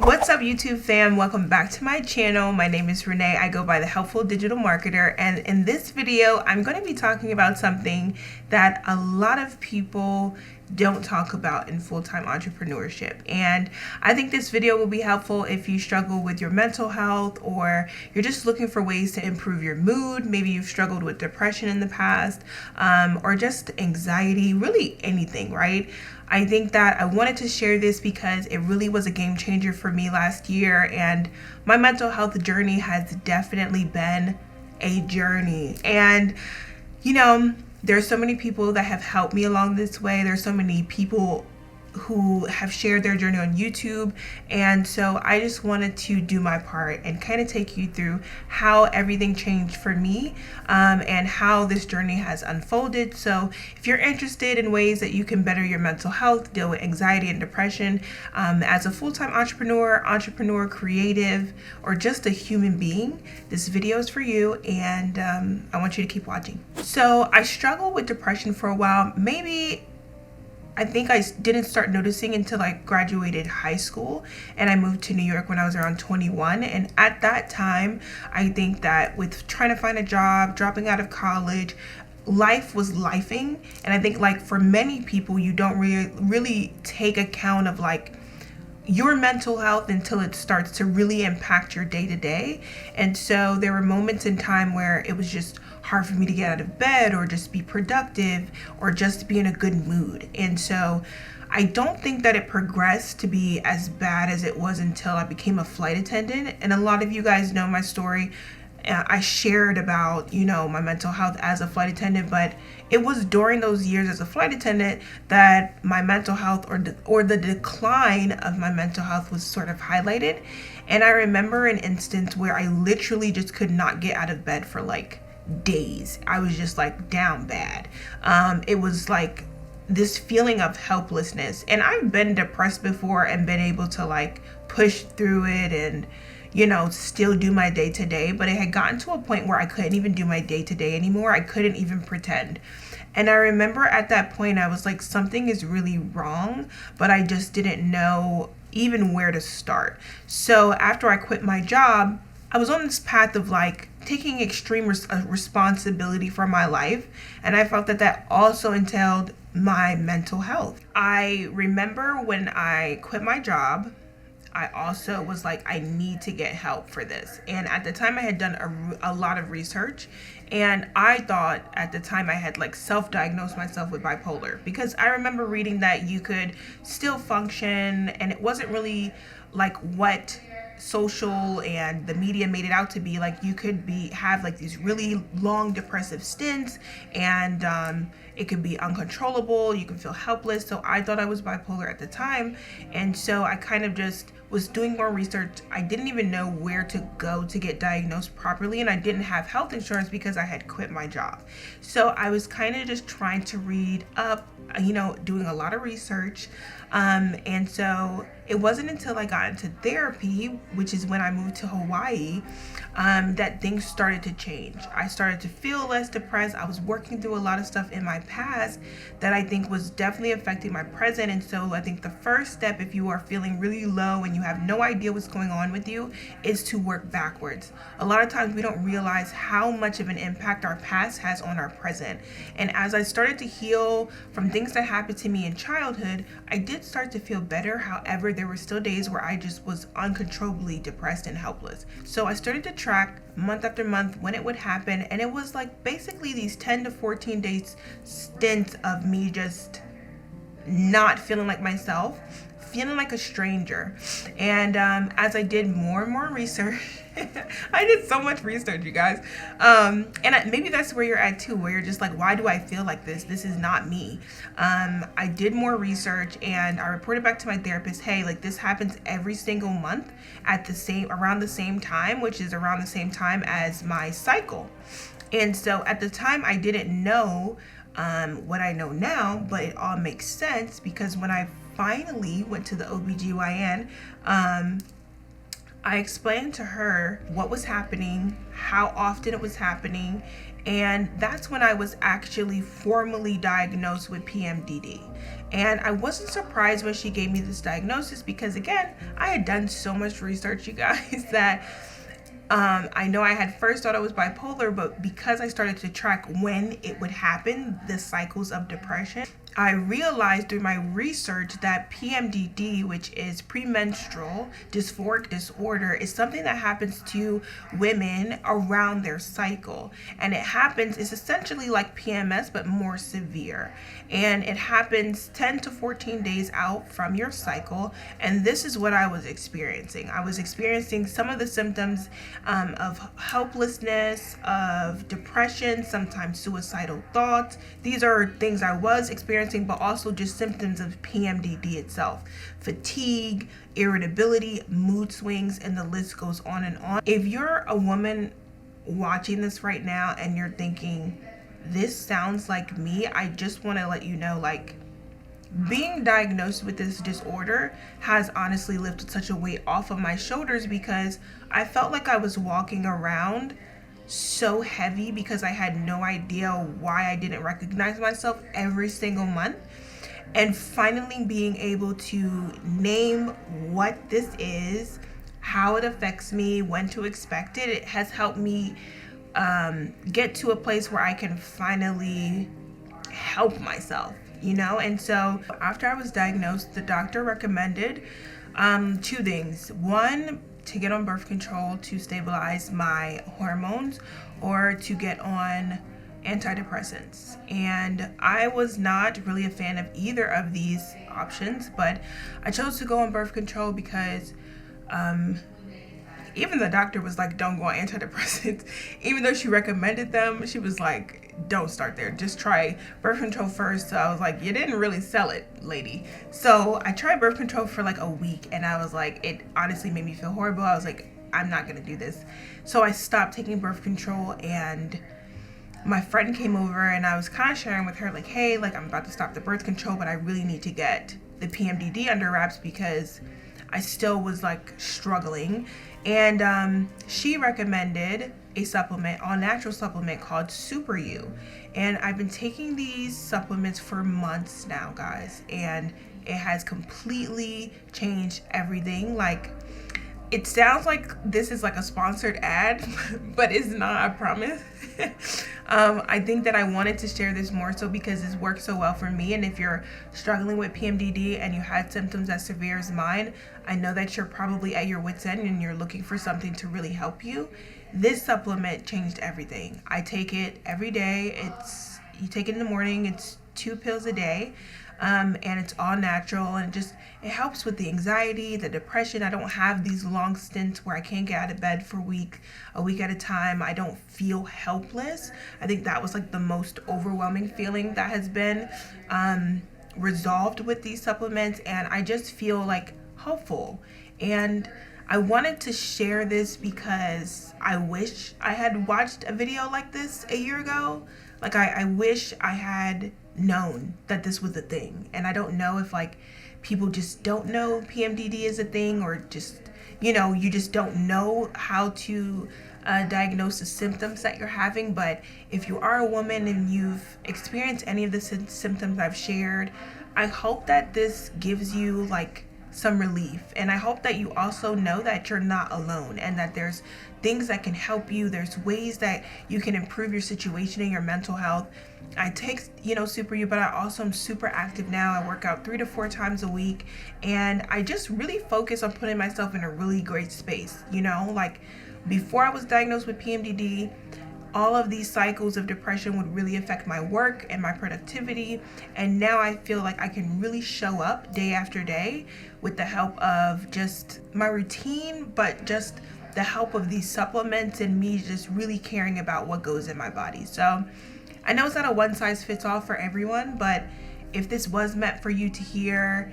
What's up, YouTube fam? Welcome back to my channel. My name is Renee. I go by the Helpful Digital Marketer, and in this video I'm going to be talking about something that a lot of people don't talk about in full-time entrepreneurship. And I think this video will be helpful if you struggle with your mental health, or you're just looking for ways to improve your mood. Maybe you've struggled with depression in the past, or just anxiety, really anything, right? I think that I wanted to share this because it really was a game changer for me last year, and my mental health journey has definitely been a journey. And there's so many people that have helped me along this way. There's so many people who have shared their journey on YouTube, and so I just wanted to do my part and kind of take you through how everything changed for me, and how this journey has unfolded. So if you're interested in ways that you can better your mental health, deal with anxiety and depression, as a full-time entrepreneur, creative, or just a human being, this video is for you, and I want you to keep watching. So I struggled with depression for a while. I think I didn't start noticing until I graduated high school and I moved to New York when I was around 21. And at that time, I think that with trying to find a job, dropping out of college, life was lifing. And I think for many people, you don't really take account of your mental health until it starts to really impact your day to day. And so there were moments in time where it was just hard for me to get out of bed, or just be productive, or just be in a good mood. And so I don't think that it progressed to be as bad as it was until I became a flight attendant. And a lot of you guys know my story. I shared about, my mental health as a flight attendant, but it was during those years as a flight attendant that my mental health, or the decline of my mental health, was sort of highlighted. And I remember an instance where I literally just could not get out of bed for days. I was just down bad. It was this feeling of helplessness. And I've been depressed before and been able to push through it and still do my day to day, but it had gotten to a point where I couldn't even do my day to day anymore. I couldn't even pretend. And I remember at that point I was something is really wrong, but I just didn't know even where to start. So after I quit my job, I was on this path of taking extreme responsibility for my life, and I felt that also entailed my mental health. I remember when I quit my job, I also was I need to get help for this. And at the time I had done a lot of research, and I thought at the time I had self-diagnosed myself with bipolar, because I remember reading that you could still function, and it wasn't really what social and the media made it out to be. You could have these really long depressive stints, and it could be uncontrollable. You can feel helpless. So I thought I was bipolar at the time, and so I kind of just was doing more research. I didn't even know where to go to get diagnosed properly, and I didn't have health insurance because I had quit my job. So I was kind of just trying to read up, doing a lot of research, and so it wasn't until I got into therapy, which is when I moved to Hawaii, that things started to change. I started to feel less depressed. I was working through a lot of stuff in my past that I think was definitely affecting my present. And so I think the first step, if you are feeling really low and you have no idea what's going on with you, is to work backwards. A lot of times we don't realize how much of an impact our past has on our present. And as I started to heal from things that happened to me in childhood, I did start to feel better. However, there were still days where I just was uncontrollably depressed and helpless. So I started to track month after month when it would happen, and it was basically these 10 to 14 days stints of me just not feeling like myself, feeling like a stranger. And as I did more and more research, I did so much research, you guys. Maybe that's where you're at too, where you're just why do I feel like this? This is not me. I did more research, and I reported back to my therapist, hey, this happens every single month at around the same time, which is around the same time as my cycle. And so at the time I didn't know what I know now, but it all makes sense because when I finally went to the OBGYN, I explained to her what was happening, how often it was happening, and that's when I was actually formally diagnosed with PMDD. And I wasn't surprised when she gave me this diagnosis because, again, I had done so much research, you guys, that I know I had first thought I was bipolar, but because I started to track when it would happen, the cycles of depression, I realized through my research that PMDD, which is premenstrual dysphoric disorder, is something that happens to women around their cycle. And it's essentially like PMS, but more severe. And it happens 10 to 14 days out from your cycle. And this is what I was experiencing. I was experiencing some of the symptoms of helplessness, of depression, sometimes suicidal thoughts. These are things I was experiencing, but also just symptoms of PMDD itself. Fatigue, irritability, mood swings, and the list goes on and on. If you're a woman watching this right now and you're thinking, this sounds like me, I just want to let you know, like, being diagnosed with this disorder has honestly lifted such a weight off of my shoulders because I felt like I was walking around so heavy because I had no idea why I didn't recognize myself every single month. And finally being able to name what this is, how it affects me, when to expect it, it has helped me get to a place where I can finally help myself, you know? And so after I was diagnosed, the doctor recommended 2 things. One, to get on birth control to stabilize my hormones, or to get on antidepressants. And I was not really a fan of either of these options, but I chose to go on birth control because even the doctor was like, don't go on antidepressants. Even though she recommended them, she was like, don't start there. Just try birth control first. So I was like, you didn't really sell it, lady. So I tried birth control for like a week and I was like, it honestly made me feel horrible. I was like, I'm not going to do this. So I stopped taking birth control, and my friend came over and I was kind of sharing with her like, hey, like, I'm about to stop the birth control, but I really need to get the PMDD under wraps because I still was like struggling. And she recommended a supplement, all natural supplement called Super You. And I've been taking these supplements for months now, guys, and it has completely changed everything. Like, it sounds like this is like a sponsored ad, but it's not, I promise. I think that I wanted to share this more so because this worked so well for me. And if you're struggling with PMDD and you had symptoms as severe as mine, I know that you're probably at your wit's end and you're looking for something to really help you. This supplement changed everything. I take it every day. You take it in the morning. It's 2 pills a day. And it's all natural, and it helps with the anxiety, the depression. I don't have these long stints where I can't get out of bed for a week at a time. I don't feel helpless. I think that was like the most overwhelming feeling that has been resolved with these supplements, and I just feel like hopeful. And I wanted to share this because I wish I had watched a video like this a year ago. Like, I wish I had known that this was a thing. And I don't know if like people just don't know PMDD is a thing, or just, you just don't know how to diagnose the symptoms that you're having. But if you are a woman and you've experienced any of the symptoms I've shared, I hope that this gives you like some relief. And I hope that you also know that you're not alone and that there's things that can help you. There's ways that you can improve your situation and your mental health. I take, Super You, but I also am super active now. I work out 3 to 4 times a week, and I just really focus on putting myself in a really great space. Like, before I was diagnosed with PMDD, all of these cycles of depression would really affect my work and my productivity. And now I feel like I can really show up day after day with the help of just my routine, but just the help of these supplements and me just really caring about what goes in my body. So I know it's not a one size fits all for everyone, but if this was meant for you to hear,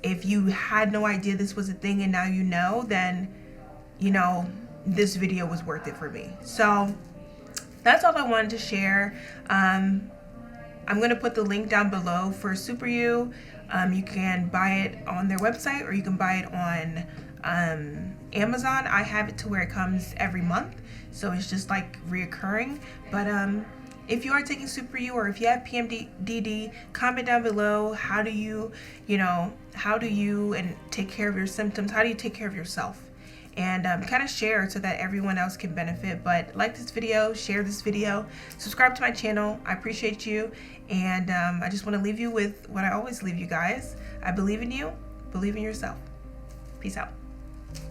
if you had no idea this was a thing and now you know, then, this video was worth it for me. So that's all I wanted to share. I'm going to put the link down below for Super You. You can buy it on their website, or you can buy it on Amazon, I have it to where it comes every month, so it's just like reoccurring. But if you are taking Super U, or if you have PMDD, comment down below. How do you and take care of your symptoms? How do you take care of yourself? And kind of share so that everyone else can benefit. But like this video, share this video, subscribe to my channel. I appreciate you. And I just want to leave you with what I always leave you guys. I believe in you. Believe in yourself. Peace out.